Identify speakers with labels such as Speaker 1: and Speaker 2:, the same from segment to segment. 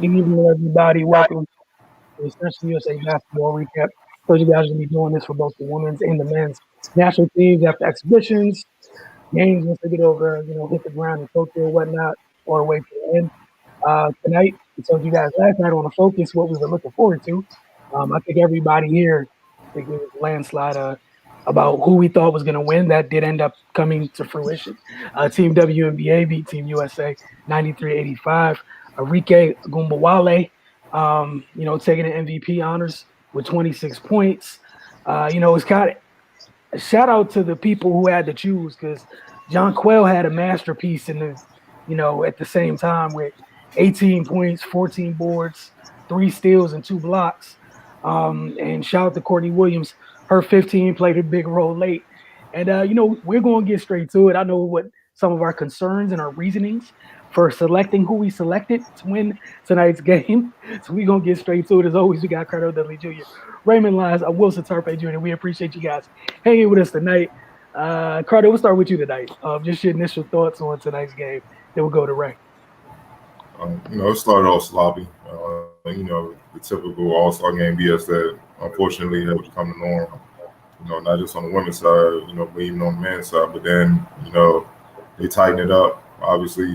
Speaker 1: Good evening, everybody. Welcome to the Essential USA Basketball Recap. So you guys will be doing this for both the women's and the men's national teams after exhibitions, games once they get over, hit the ground in Tokyo and whatnot, all the way to the end. Tonight, we told you guys last night on the focus what we were looking forward to. I think everybody here, I think it was a landslide about who we thought was going to win. That did end up coming to fruition. Team WNBA beat Team USA 93-85. Enrique Gumbawale, taking the MVP honors with 26 points. It's kind of a shout out to the people who had to choose because Jonquel had a masterpiece at the same time with 18 points, 14 boards, 3 steals, and 2 blocks. And shout out to Courtney Williams. Her 15 played a big role late. And, we're going to get straight to it. I know what some of our concerns and our reasonings for selecting who we selected to win tonight's game. So we're going to get straight to it. As always, we got Carter Dudley Jr., Raymond Lyons, Wilson Tarpe Jr. We appreciate you guys hanging with us tonight. Carter, we'll start with you tonight. Just your initial thoughts on tonight's game. Then we'll go to Ray.
Speaker 2: It started off sloppy. The typical All Star game BS that unfortunately has become the norm. Not just on the women's side, but even on the men's side. But then, they tighten it up. Obviously,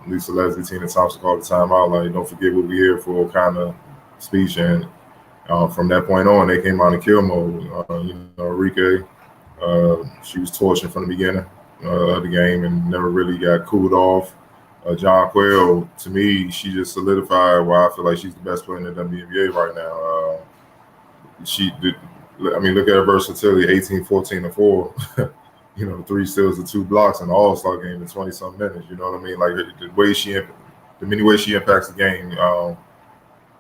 Speaker 2: Lisa Leslie, Tina Thompson called the timeout. Like, don't forget what we're here for, kind of speech. And from that point on, they came out in kill mode. Enrique, she was torching from the beginning of the game and never really got cooled off. Jonquel, to me, she just solidified why I feel like she's the best player in the WNBA right now. Look at her versatility: 18, 14, and 4. 3 steals and 2 blocks in the All Star game in 20-some minutes. You know what I mean? Like the many ways she impacts the game.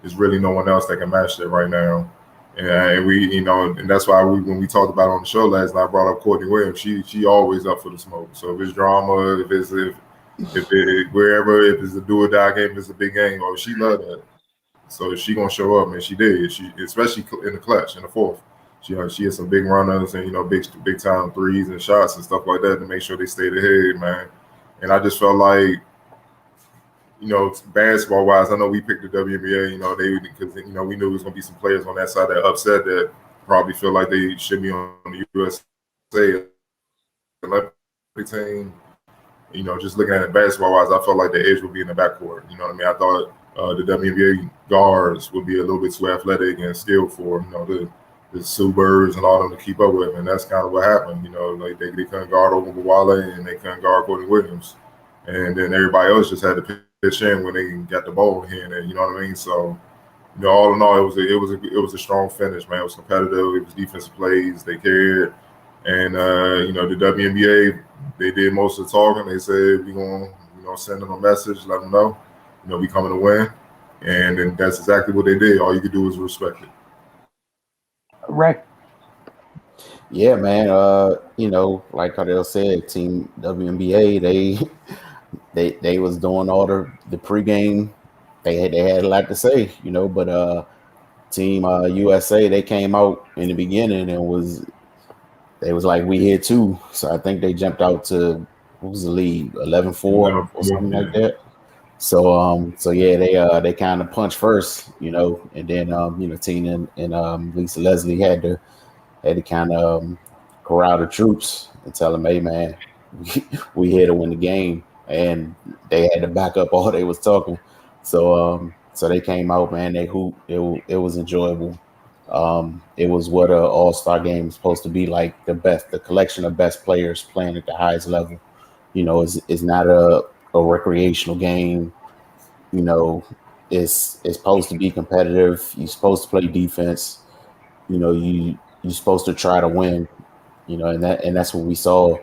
Speaker 2: There's really no one else that can match that right now. And we, and that's why when we talked about it on the show last night, I brought up Courtney Williams. She always up for the smoke. So if it's drama, if it's a do or die game, if it's a big game, she loved that. So she gonna show up, and she did. She, especially in the clutch in the fourth. She had some big runners and big time threes and shots and stuff like that to make sure they stayed ahead, man. And I just felt like, basketball wise, I know we picked the WNBA, because we knew there was gonna be some players on that side that upset that probably feel like they should be on the USA team. Just looking at it basketball wise, I felt like the edge would be in the backcourt. You know what I mean? I thought the WNBA guards would be a little bit too athletic and skilled for the Sue Birds and all them to keep up with, and that's kind of what happened. Like they couldn't guard over Wale and they couldn't guard Courtney Williams, and then everybody else just had to pitch in when they got the ball here and there. You know what I mean? So, all in all, it was a strong finish, man. It was competitive. It was defensive plays. They cared, and the WNBA, they did most of the talking. They said we're gonna send them a message, let them know, we coming to win, and then that's exactly what they did. All you could do is respect it.
Speaker 1: Right.
Speaker 3: Yeah, man. Like Cardell said, Team WNBA, they was doing all the pregame. They had a lot to say, but Team USA, they came out in the beginning and they was like, we here too. So I think they jumped out to, what was the lead, 11-4 or something like that. So yeah, they kind of punched first, and then Tina and Lisa Leslie had to kind of corral the troops and tell them, hey man, we here to win the game, and they had to back up all they was talking. So they came out, man. They hooped. It was enjoyable. It was what an all-star game is supposed to be like, the collection of best players playing at the highest level. It's not a recreational game. It's supposed to be competitive. You're supposed to play defense. You're supposed to try to win. And that's what we saw.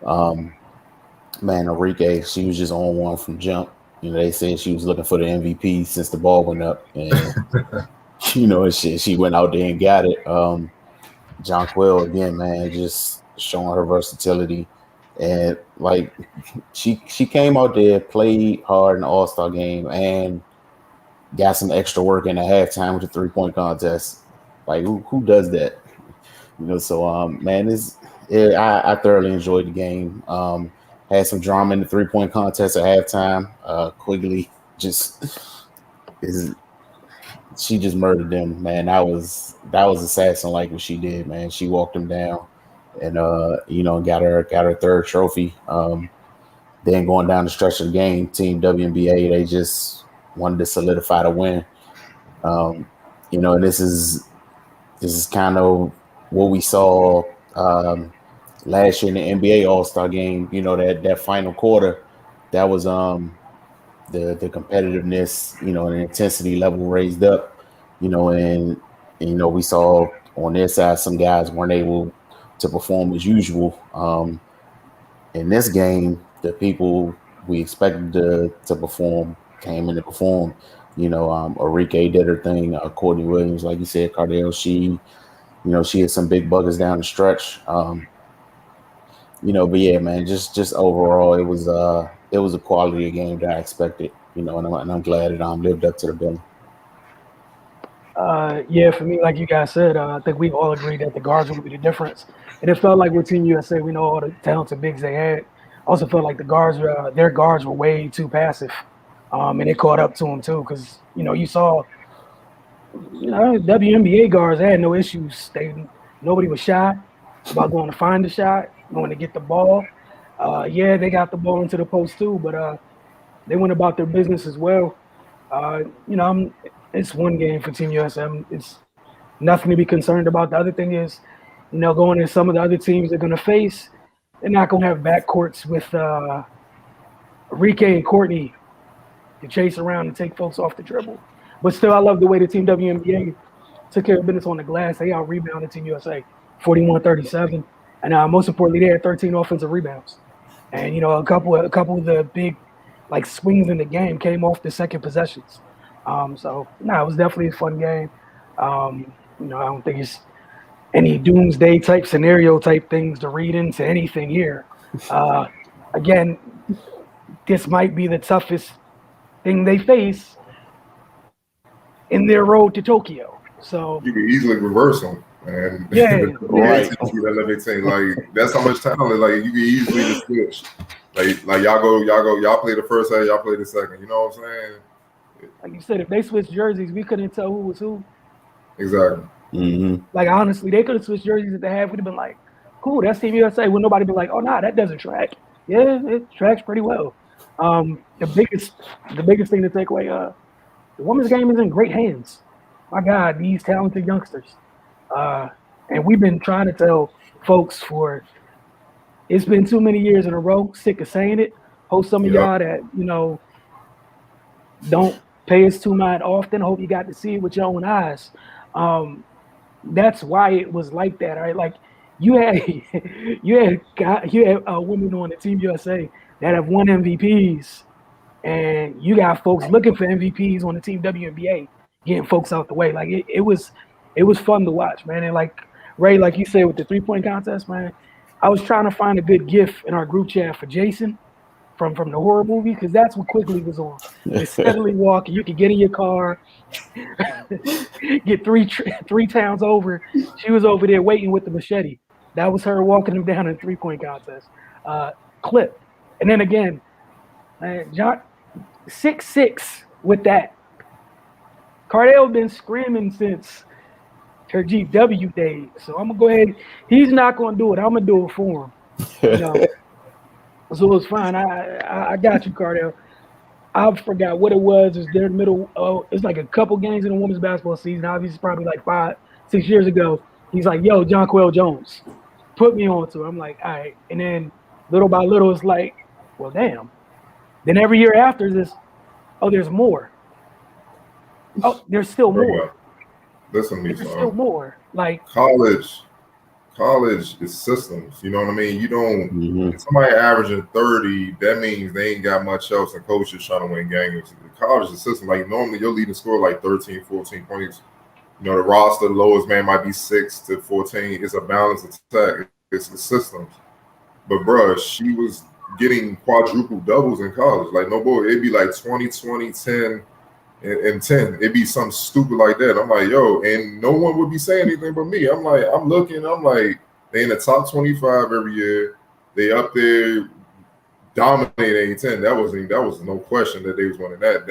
Speaker 3: Man, Enrique, she was just on one from jump. They said she was looking for the MVP since the ball went up, and she went out there and got it. Jonquel again, man, just showing her versatility. And like she came out there, played hard in the All-Star game, and got some extra work in the halftime with the 3-point contest. Like who does that? So man, I thoroughly enjoyed the game. Had some drama in the 3-point contest at halftime. Quigley just is she just murdered them, man. That was assassin like what she did, man. She walked him down and got her third trophy. Then going down the stretch of the game, Team WNBA, they just wanted to solidify the win. And this is kind of what we saw last year in the NBA All Star game. That final quarter, that was the competitiveness, and the intensity level raised up, and we saw on their side some guys weren't able to perform as usual. In this game, the people we expected to perform came in to perform. Arike did her thing. Courtney Williams, like you said, Cardell, she had some big buckets down the stretch. But yeah, man, just overall, it was a quality of game that I expected. And I'm glad it lived up to the billing.
Speaker 1: Yeah, for me, like you guys said, I think we all agreed that the guards would be the difference. And it felt like with Team USA, we know all the talented bigs they had. I also felt like their guards were way too passive, and it caught up to them too. Because you saw, WNBA guards they had no issues. Nobody was shy about going to find the shot, going to get the ball. Yeah, they got the ball into the post too, but they went about their business as well. It's one game for Team USA. It's nothing to be concerned about. The other thing is, going to some of the other teams they're going to face, they're not going to have backcourts with Rike and Courtney to chase around and take folks off the dribble. But still, I love the way the Team WNBA took care of business on the glass. They out-rebounded Team USA 41-37. And most importantly, they had 13 offensive rebounds. And, a couple of the big swings in the game came off the second possessions. It was definitely a fun game. I don't think it's any doomsday type scenario type things to read into anything here. Again, this might be the toughest thing they face in their road to Tokyo. So
Speaker 2: you can easily reverse them. And
Speaker 1: yeah,
Speaker 3: right.
Speaker 2: Like that's how much talent. Like you can easily just switch. Like y'all play the first half, y'all play the second. You know what I'm saying?
Speaker 1: Like you said, if they switched jerseys, we couldn't tell who was who.
Speaker 2: Exactly.
Speaker 3: Mm-hmm.
Speaker 1: Like honestly, they could have switched jerseys at the half. We'd have been like, "Cool, that's Team USA." Would nobody be like, "Oh, nah, that doesn't track." Yeah, it tracks pretty well. The biggest thing to take away, the women's game is in great hands. My God, these talented youngsters. And we've been trying to tell folks it's been too many years in a row, sick of saying it. Hope some of y'all that, don't pay us too much often. Hope you got to see it with your own eyes. That's why it was like that, right? Like you had women on the Team USA that have won MVPs, and you got folks looking for MVPs on the Team WNBA, getting folks out the way. Like it was fun to watch, man. And like Ray, like you said with the 3-point contest, man, I was trying to find a good GIF in our group chat for Jason from the horror movie, because that's what Quigley was on. They steadily walking. You could get in your car, get three towns over. She was over there waiting with the machete. That was her walking him down in the 3-point contest. Clip. And then again, John 6'6" with that. Cardell been screaming since her GW days. So I'm gonna go ahead. He's not gonna do it. I'm gonna do it for him. So it was fine. I got you, Cardell. I forgot what it was. It's there in the middle. Oh, it's like a couple games in the women's basketball season. Obviously, probably like 5-6 years ago. He's like, "Yo, Jonquel Jones, put me on to it." I'm like, "All right." And then little by little, it's like, "Well, damn." Then every year after this, oh, there's more. Oh, there's still more.
Speaker 2: Listen to me,
Speaker 1: There's still more. Like
Speaker 2: college is systems. You know what I mean? You don't. If somebody averaging 30, that means they ain't got much else, and coaches trying to win games. College is a system. Like normally, your leading score like 13, 14 points. The roster, the lowest man might be 6 to 14. It's a balanced attack. It's the systems. But bruh, she was getting quadruple doubles in college. Like no boy, it'd be like 20, 20, 10. And 10, it'd be something stupid like that. I'm like, yo, and no one would be saying anything but me. I'm like, I'm looking, I'm like, they in the top 25 every year. They up there dominating 10. That was no question that they was winning that.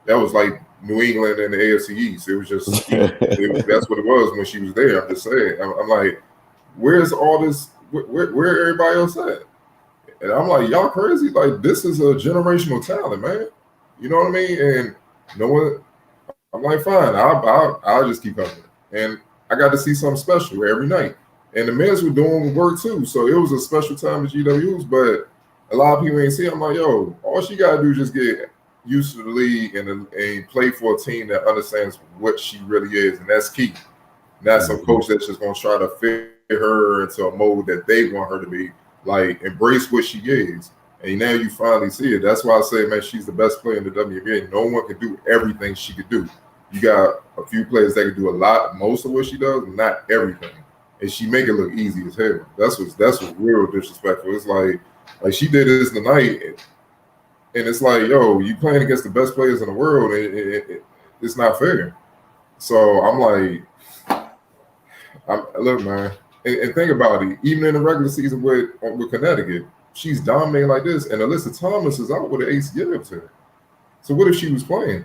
Speaker 2: that was like New England and the AFC East. It was just that's what it was when she was there. I'm just saying. I'm like, where's all this? Where everybody else at? And I'm like, y'all crazy? Like, this is a generational talent, man. You know what I mean? And no one. I'm like, fine. I'll just keep coming. And I got to see something special every night. And the men's were doing work too, so it was a special time at GW's. But a lot of people ain't see. I'm like, yo, all she gotta do is just get used to the league and play for a team that understands what she really is, and that's key. Not some coach that's just gonna try to fit her into a mold that they want her to be. Like, embrace what she is, and now you finally see it. That's why I say, man, she's the best player in the WNBA. No one can do everything she could do. You got a few players that can do a lot, most of what she does, not everything. And she make it look easy as hell. That's what's real disrespectful. It's like she did this tonight, and it's like, yo, you playing against the best players in the world, and it's not fair. So I'm like, look, man, and think about it. Even in the regular season with Connecticut, she's dominating like this, and Alyssa Thomas is out with an ACL tear. So what if she was playing?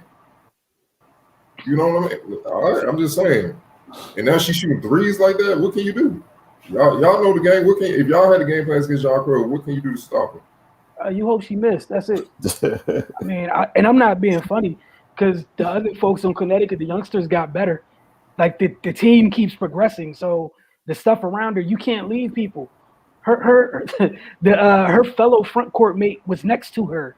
Speaker 2: You know what I mean? All right, I'm just saying. And now she's shooting threes like that. What can you do? Y'all know the game. If y'all had a game plan against Jonquel, what can you do to stop her?
Speaker 1: You hope she missed. That's it. I mean, and I'm not being funny because the other folks on Connecticut, the youngsters got better. Like the team keeps progressing, so the stuff around her, you can't leave people. Her fellow front court mate was next to her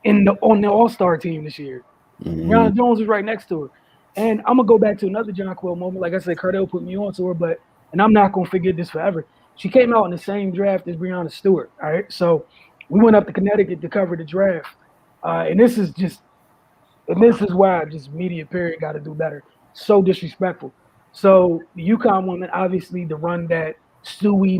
Speaker 1: on the All Star team this year. Jonquel Jones was right next to her. And I'm gonna go back to another Jonquel moment. Like I said, Cardell put me on to her, and I'm not gonna forget this forever. She came out in the same draft as Breanna Stewart. All right, so we went up to Connecticut to cover the draft, and this is why just media period got to do better. So disrespectful. So the UConn woman, obviously, the run that Stewie,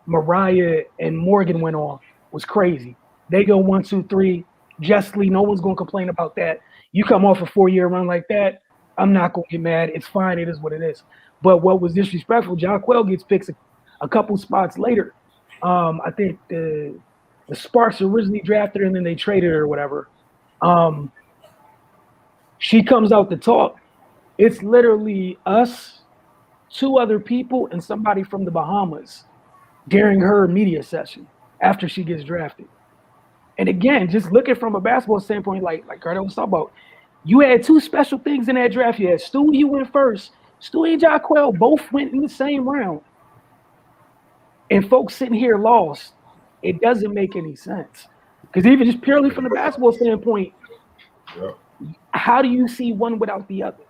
Speaker 1: Mariah, and Morgan went on was crazy. They go 1, 2, 3. Justly, no one's gonna complain about that. You come off a 4-year run like that, I'm not gonna get mad. It's fine. It is what it is. But what was disrespectful, Jonquel gets picked a couple spots later. I think the Sparks originally drafted her and then they traded her or whatever. She comes out to talk. It's literally us, 2 other people, and somebody from the Bahamas during her media session after she gets drafted. And again, just looking from a basketball standpoint, like Cardell was talking about, you had 2 special things in that draft. You had Stewie, you went first. Stewie and Jonquel both went in the same round. And folks sitting here lost. It doesn't make any sense. Because even just purely from the basketball standpoint, how do you see one without the other?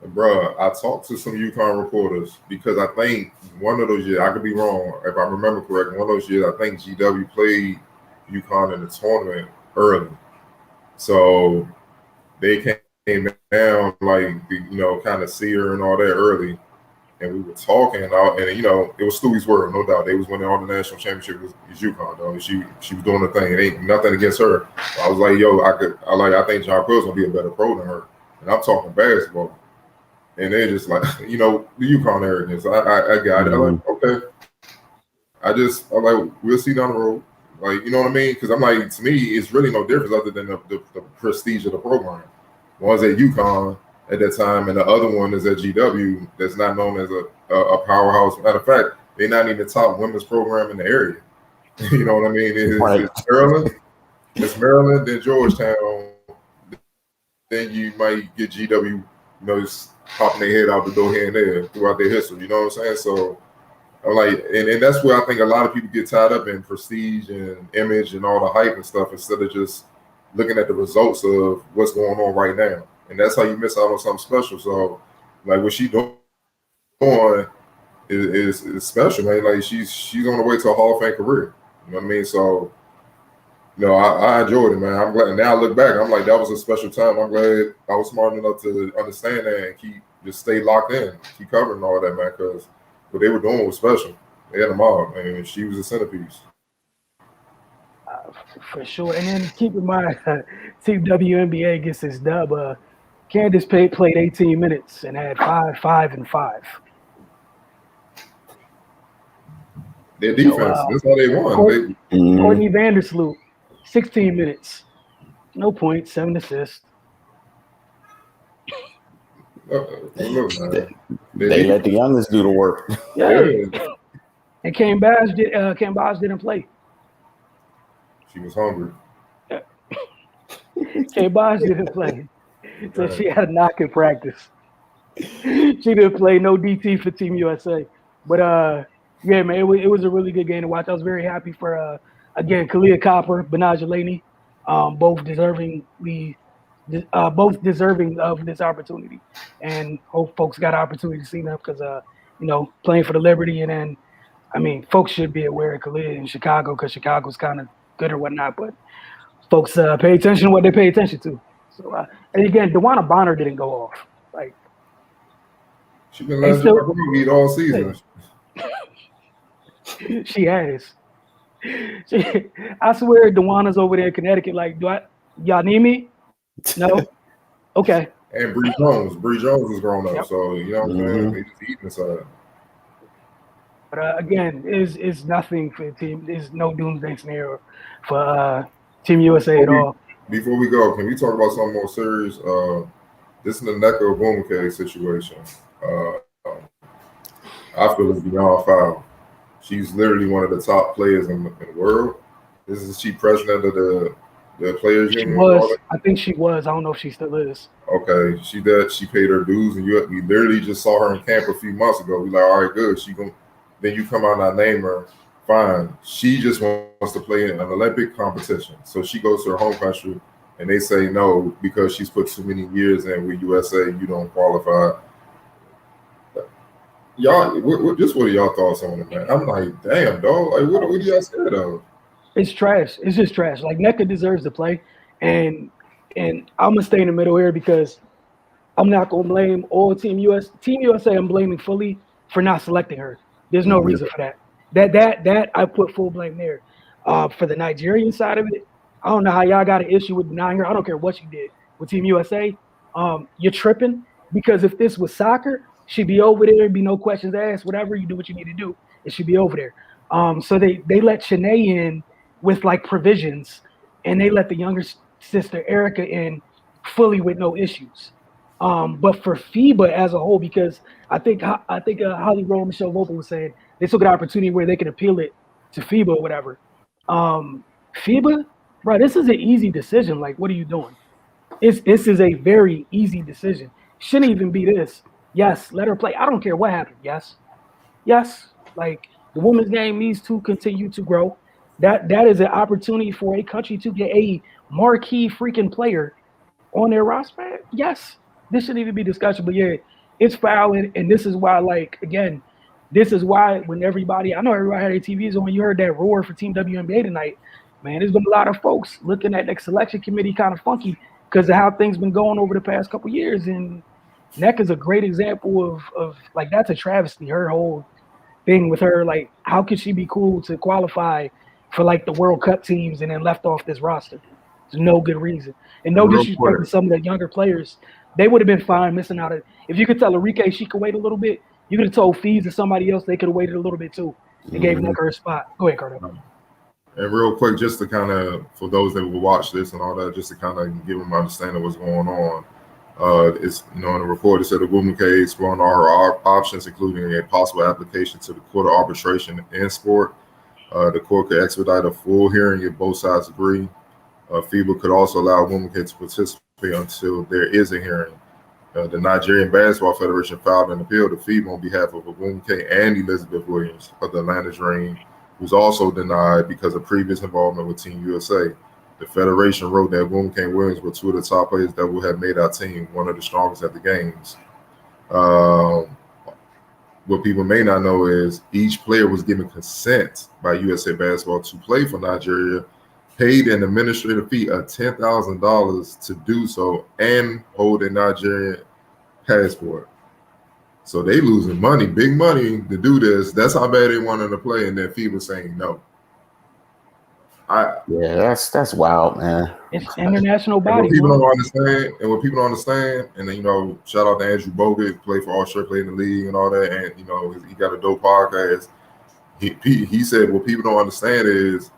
Speaker 2: Bruh, I talked to some UConn reporters because I think one of those years, I could be wrong, if I remember correctly, one of those years I think GW played UConn in the tournament early. So they came down, like, kind of see her and all that early. And we were talking, and it was Stewie's world, no doubt. They was winning all the national championship with UConn, though. She was doing the thing. It ain't nothing against her. I was like, yo, I think Jonquel's gonna be a better pro than her. And I'm talking basketball. And they're just like, the UConn arrogance. I got it. I'm like, okay. I'm like, we'll see down the road. Like, you know what I mean? Because I'm like, to me, it's really no difference other than the prestige of the program. One's at UConn at that time, and the other one is at GW that's not known as a powerhouse. Matter of fact, they're not even the top women's program in the area. You know what I mean? It's Maryland, then Georgetown. Then you might get GW, just popping their head out the door here and there throughout their history. You know what I'm saying? So I'm like, and that's where I think a lot of people get tied up in prestige and image and all the hype and stuff instead of just looking at the results of what's going on right now. And that's how you miss out on something special. So, like, what she doing is special, man. Like, she's on the way to a Hall of Fame career. You know what I mean? So, I enjoyed it, man. I'm glad. Now I look back, I'm like, that was a special time. I'm glad I was smart enough to understand that and just stay locked in, keep covering all that, man, because what they were doing was special. They had them all, and she was a centerpiece.
Speaker 1: For sure. And then keep in mind, Team WNBA gets this dub. Candace played 18 minutes and had 5, 5, and 5.
Speaker 2: Their defense, that's how they won.
Speaker 1: Courtney Vandersloot, 16 minutes. No points, 7 assists.
Speaker 2: Look, man.
Speaker 3: They let the youngest do the work.
Speaker 1: Yeah.
Speaker 2: Yeah,
Speaker 1: And Cam Bosh didn't play.
Speaker 2: she was hungry.
Speaker 1: Cam Bosh didn't play. So
Speaker 2: Right.
Speaker 1: she had a knock in practice. She didn't play no DT for Team USA. But yeah, man, it was a really good game to watch. I was very happy for again Kalia Copper, Benaja Laney, both deserving of this opportunity, and hope folks got an opportunity to see them because playing for the Liberty, and then I mean folks should be aware of Kalia in Chicago because Chicago's kind of good or whatnot, but folks pay attention to what they pay attention to. So and again, DeWanna Bonner didn't go off. Like
Speaker 2: She been
Speaker 1: they
Speaker 2: letting
Speaker 1: still,
Speaker 2: Jamal eat all season.
Speaker 1: she has. I swear, DeWanna's over there in Connecticut. Like, y'all need me? No. Okay.
Speaker 2: And Bree Jones is grown up,
Speaker 1: Yep.
Speaker 2: so you know what I'm saying. He's eating inside.
Speaker 1: But again, is nothing for the team. There's no doomsday scenario for Team USA at all.
Speaker 2: Before we go, can we talk about something more serious? This is the Nneka Ogwumike situation. I feel it's beyond foul. She's literally one of the top players in the world. This is she president of the players
Speaker 1: She
Speaker 2: union.
Speaker 1: was. I think she was. I don't know if she still is.
Speaker 2: Okay, she did. She paid her dues, and we literally just saw her in camp a few months ago. We like, all right, good. Then you come out and I name her. Fine. She just wants to play in an Olympic competition, so she goes to her home country, and they say no because she's put too many years in with USA. You don't qualify. Y'all, what are y'all thoughts on it, man? I'm like, damn, dog. Like, what are y'all scared of?
Speaker 1: It's trash. It's just trash. Like Nneka deserves to play, and I'm gonna stay in the middle here because I'm not gonna blame all Team USA. I'm blaming fully for not selecting her. There's no reason for that. That I put full blame there. For the Nigerian side of it, I don't know how y'all got an issue with denying her. I don't care what you did with Team USA. You're tripping because if this was soccer, she'd be over there. Be no questions asked. Whatever you do, what you need to do, it should be over there. So they let Shanae in with like provisions, and they let the younger sister Erica in fully with no issues. But for FIBA as a whole, because I think Holly Rowe and Michelle Vogel was saying they took an opportunity where they could appeal it to FIBA or whatever. FIBA, bro, this is an easy decision. Like, what are you doing? This is a very easy decision. Shouldn't even be this. Yes, let her play. I don't care what happened. Yes. Like the women's game needs to continue to grow. That is an opportunity for a country to get a marquee freaking player on their roster. Yes, this shouldn't even be discussion. But yeah, it's foul, and this is why. Like again, this is why when I know everybody had their TVs on, when you heard that roar for Team WNBA tonight, man, there's been a lot of folks looking at the selection committee kind of funky because of how things been going over the past couple of years. And Neck is a great example of like that's a travesty. Her whole thing with her, like, how could she be cool to qualify for like the World Cup teams and then left off this roster? There's no good reason. And no disrespect to some of the younger players, they would have been fine missing out. If you could tell Enrique she could wait a little bit, you could have told Fees or somebody else they could have waited a little bit too. They gave Neck her spot. Go ahead, Carter.
Speaker 2: And real quick, just to kind of, for those that will watch this and all that, just to kind of give them an understanding of what's going on. It's in the report it said the woman case exploring all her options, including a possible application to the Court of Arbitration in sport. The court could expedite a full hearing if both sides agree. FIBA could also allow women to participate until there is a hearing. The Nigerian Basketball Federation filed an appeal to FIBA on behalf of Ogwumike and Elizabeth Williams of the Atlanta Dream, who's also denied because of previous involvement with Team USA. The Federation wrote that Ogwumike and Williams were two of the top players that would have made our team one of the strongest at the games. What people may not know is each player was given consent by USA Basketball to play for Nigeria, paid an administrative fee of $10,000 to do so, and hold a Nigerian passport. So they losing money, big money to do this. That's how bad they wanted to play, and then FIBA saying no.
Speaker 3: That's wild, man.
Speaker 1: It's international body.
Speaker 2: What people don't understand, and then shout out to Andrew Bogut, played for All Star, played in the league and all that, and he got a dope podcast. He said what people don't understand is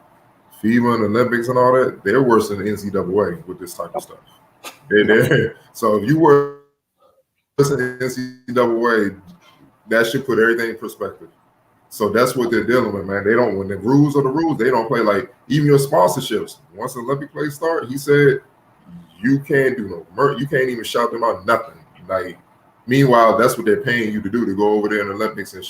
Speaker 2: FIBA and Olympics and all that, they're worse than the NCAA with this type of stuff. So if you were worse than NCAA, that should put everything in perspective. So that's what they're dealing with, man. They don't, when the rules are the rules, they don't play like even your sponsorships. Once the Olympic plays start, he said you can't do you can't even shout them out nothing. Like, meanwhile, that's what they're paying you to do, to go over there in the Olympics, and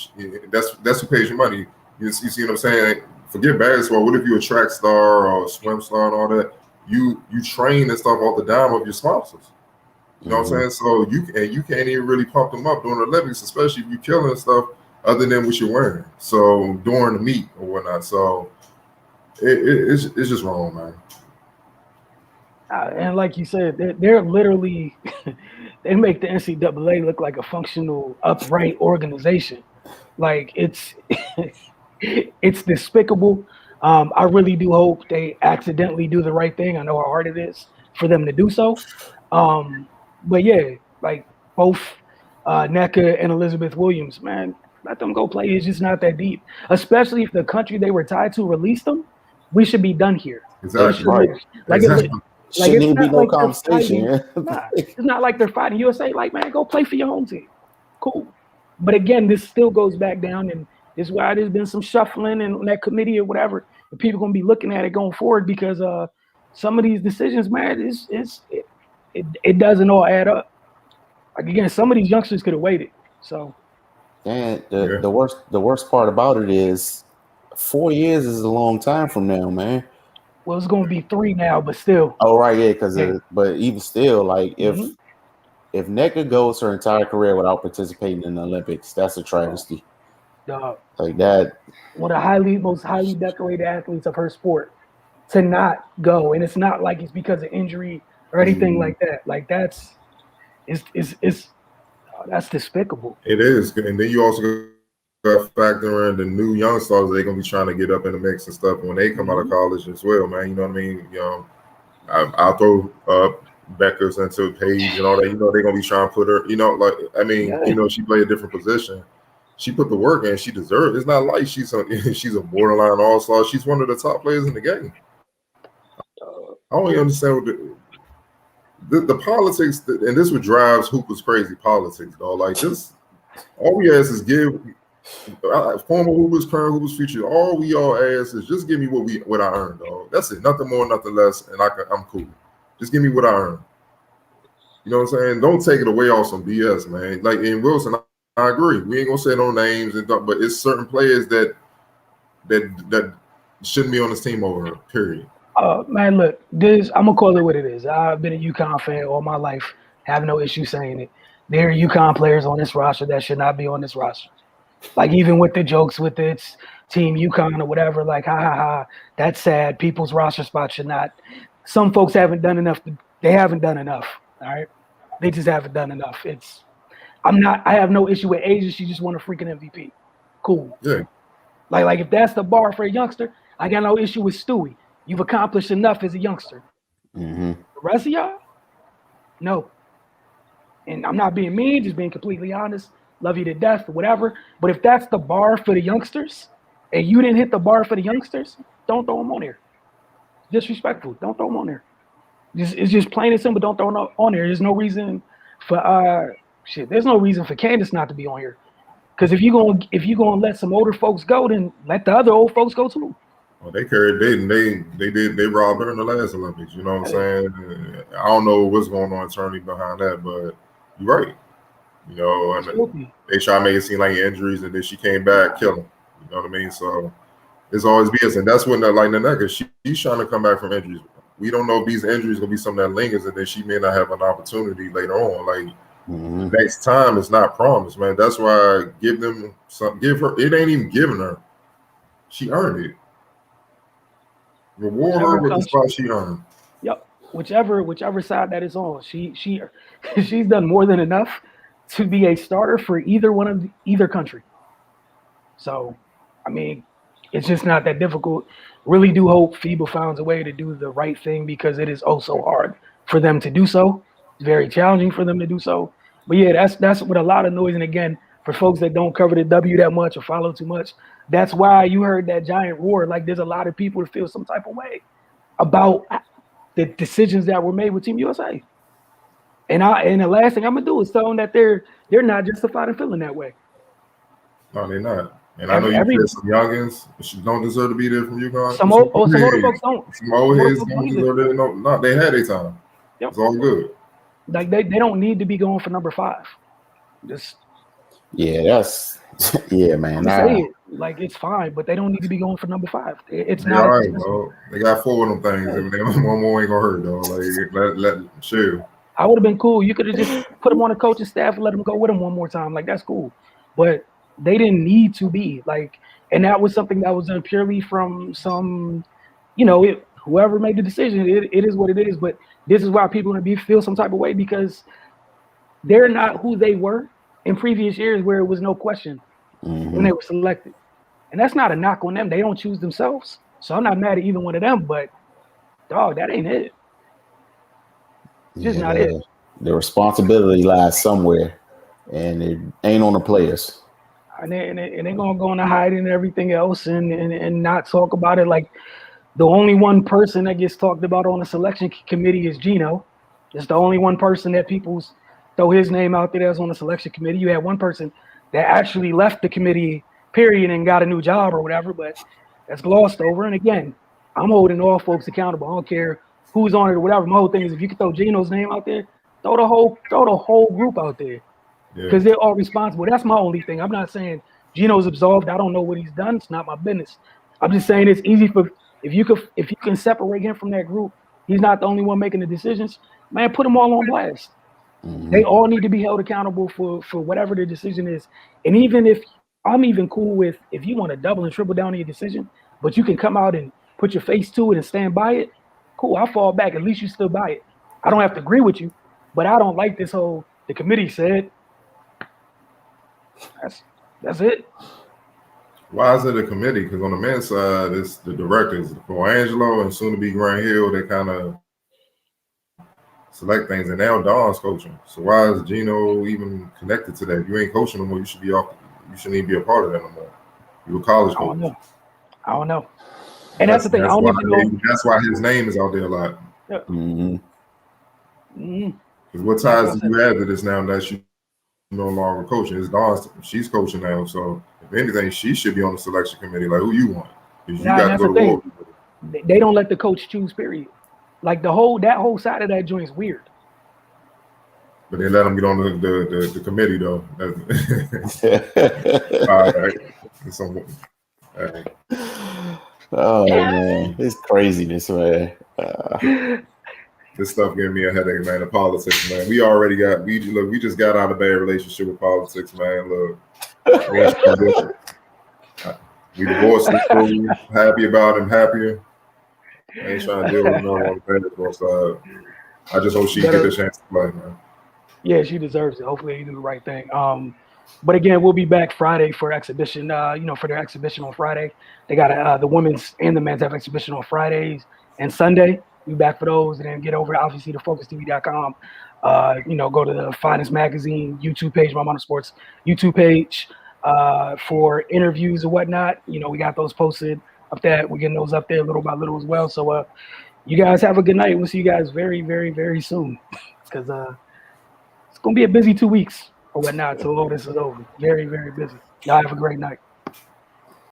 Speaker 2: that's who pays your money. You see what I'm saying? Forget basketball. What if you're a track star or a swim star and all that? You train and stuff off the dime of your sponsors. You know what I'm saying? So you can't even really pump them up during the Olympics, especially if you're killing stuff other than what you're wearing. So during the meet or whatnot. So it's just wrong, man.
Speaker 1: And like you said, they're literally they make the NCAA look like a functional, upright organization. Like it's it's despicable. I really do hope they accidentally do the right thing. I know how hard it is for them to do so. But yeah, like both NECA and Elizabeth Williams, man, let them go play. It's just not that deep. Especially if the country they were tied to released them, we should be done here.
Speaker 2: Exactly.
Speaker 1: Right. Like
Speaker 2: exactly.
Speaker 3: Shouldn't even be no conversation.
Speaker 1: It's not like they're fighting USA. Like, man, go play for your home team. Cool. But again, this still goes back down, and this is why there's been some shuffling in that committee or whatever. And people gonna be looking at it going forward because some of these decisions, man, it doesn't all add up. Like again, some of these youngsters could have waited. So,
Speaker 3: and the worst part about it is 4 years is a long time from now, man.
Speaker 1: Well, it's going to be 3 now, but still.
Speaker 3: Oh, right, yeah, but even still, like if NECA goes her entire career without participating in the Olympics, that's a travesty. Like that.
Speaker 1: One of the most highly decorated athletes of her sport to not go, and it's not like it's because of injury or anything like that. Like that's despicable.
Speaker 2: It is, and then you also factor in the new young stars they're gonna be trying to get up in the mix and stuff when they come out of college as well, man. You know what I mean? You know, I'll throw Beckers into Paige and all that. You know, they're gonna be trying to put her. You know, like you know, she played a different position. She put the work in. She deserved it. It's not like she's a borderline all star. She's one of the top players in the game. I don't even understand what the politics, and this what drives hoopers crazy. Politics, though. Like this, all we ask is give. Former hoopers, current hoopers, future. All we all ask is just give me what I earned, dog. That's it. Nothing more, nothing less, and I'm cool. Just give me what I earned. You know what I'm saying? Don't take it away off some BS, man. Like in Wilson, I agree. We ain't gonna say no names but it's certain players that shouldn't be on this team over her. Period.
Speaker 1: Man, look, I'm gonna call it what it is. I've been a UConn fan all my life. Have no issue saying it. There are UConn players on this roster that should not be on this roster. Like even with the jokes with its team UConn or whatever, like ha, that's sad. People's roster spots should not. Some folks haven't done enough. They haven't done enough. All right, they just haven't done enough. I have no issue with Asia. She just won a freaking MVP. Cool.
Speaker 2: Yeah.
Speaker 1: Like if that's the bar for a youngster, I got no issue with Stewie. You've accomplished enough as a youngster.
Speaker 3: Mm-hmm.
Speaker 1: The rest of y'all, no. And I'm not being mean, just being completely honest. Love you to death, whatever. But if that's the bar for the youngsters, and you didn't hit the bar for the youngsters, don't throw them on there. Disrespectful. Don't throw them on there. It's just plain and simple. Don't throw them on there. There's no reason for There's no reason for Candace not to be on here. Because if you gonna let some older folks go, then let the other old folks go too.
Speaker 2: Well, they robbed her in the last Olympics. You know what I'm saying? I don't know what's going on internally behind that, but you're right. You know, and they try to make it seem like injuries, and then she came back, killing. You know what I mean? So it's always BS, and that's when like Naneka, she's trying to come back from injuries. We don't know if these injuries gonna be something that lingers, and then she may not have an opportunity later on. Like next time, it's not promised, man. That's why I give them some. Give her. It ain't even giving her. She earned it. Reward her with the spot she earned.
Speaker 1: Yep. Whichever side that is on, she's done more than enough to be a starter for either country. So, I mean, it's just not that difficult. Really do hope FIBA finds a way to do the right thing because it is oh so hard for them to do so. It's very challenging for them to do so. But yeah, that's with a lot of noise. And again, For folks that don't cover the W that much or follow too much, that's why you heard that giant roar. Like there's a lot of people that feel some type of way about the decisions that were made with Team USA. And the last thing I'm gonna do is tell them that they're not justified in feeling that way.
Speaker 2: No, they're not. And I know you said some youngins don't deserve to be there from UConn.
Speaker 1: Some older folks don't.
Speaker 2: Some old heads don't deserve it. No, they had their time. Yep. It's all good.
Speaker 1: Like they don't need to be going for number 5. Just
Speaker 3: man.
Speaker 1: Say it. Like it's fine, but they don't need to be going for number 5. It's
Speaker 2: not all right, bro. They got 4 of them things. Yeah. One more ain't gonna hurt though. Like let chill.
Speaker 1: I would have been cool. You could have just put them on the coaching staff and let them go with them one more time. Like that's cool. But they didn't need to be like, and that was something that was done purely from some, whoever made the decision. It is what it is. But this is why people feel some type of way, because they're not who they were in previous years where it was no question when they were selected. And that's not a knock on them. They don't choose themselves. So I'm not mad at either one of them, but dog, that ain't it. It's just not it.
Speaker 3: The responsibility lies somewhere, and it ain't on the players.
Speaker 1: And they're gonna go on a hide and everything else and not talk about it. Like the only one person that gets talked about on the selection committee is Gino. It's the only one person that people throw his name out there that's on the selection committee. You had one person that actually left the committee, period, and got a new job or whatever, but that's glossed over. And again, I'm holding all folks accountable. I don't care who's on it or whatever. My whole thing is if you can throw Gino's name out there, throw the whole group out there. Because they're all responsible. That's my only thing. I'm not saying Gino's absolved. I don't know what he's done. It's not my business. I'm just saying it's easy for if you can separate him from that group. He's not the only one making the decisions. Man, put them all on blast. They all need to be held accountable for whatever the decision is. And even if I'm even cool with if you want to double and triple down on your decision, but you can come out and put your face to it and stand by it. Cool. I'll fall back. At least you stood by it. I don't have to agree with you, but I don't like this whole the committee said. That's it.
Speaker 2: Why is it a committee? Because on the men's side, it's the directors, Angelo and soon to be Grant Hill. They kind of select things, and now Don's coaching. So why is Gino even connected to that? If you ain't coaching no more, you should be off. You shouldn't even be a part of that no more. You're a college coach.
Speaker 1: I don't know. And that's the thing. I don't even know.
Speaker 2: That's why his name is out there a lot.
Speaker 1: Yeah.
Speaker 2: Because what ties do you have to this now that you no longer coaching? It's Dawn's. She's coaching now, so if anything, she should be on the selection committee. Like who you want? Because you got to go to war.
Speaker 1: They don't let the coach choose. Period. Like that whole side of that joint is weird.
Speaker 2: But they let them get on the committee though. All right.
Speaker 3: Oh man, it's craziness, man.
Speaker 2: This stuff giving me a headache, man. The politics, man. We just got out of a bad relationship with politics, man. Look, we divorced this fool. Happy about him, happier. I ain't trying to deal with no on the basketball side. I just hope she get the chance to play, man.
Speaker 1: Yeah, she deserves it. Hopefully, you do the right thing. But again, we'll be back Friday for exhibition. For their exhibition on Friday, they got the women's and the men's have exhibition on Fridays and Sunday. We'll be back for those, and then get over obviously to FocusTV.com. Go to the Finest Magazine YouTube page, My Motorsports YouTube page for interviews and whatnot. We got those posted up there. We're getting those up there little by little as well. So you guys have a good night. We'll see you guys very, very, very soon because it's gonna be a busy 2 weeks or whatnot till all this is over. Very, very busy. Y'all have a great night.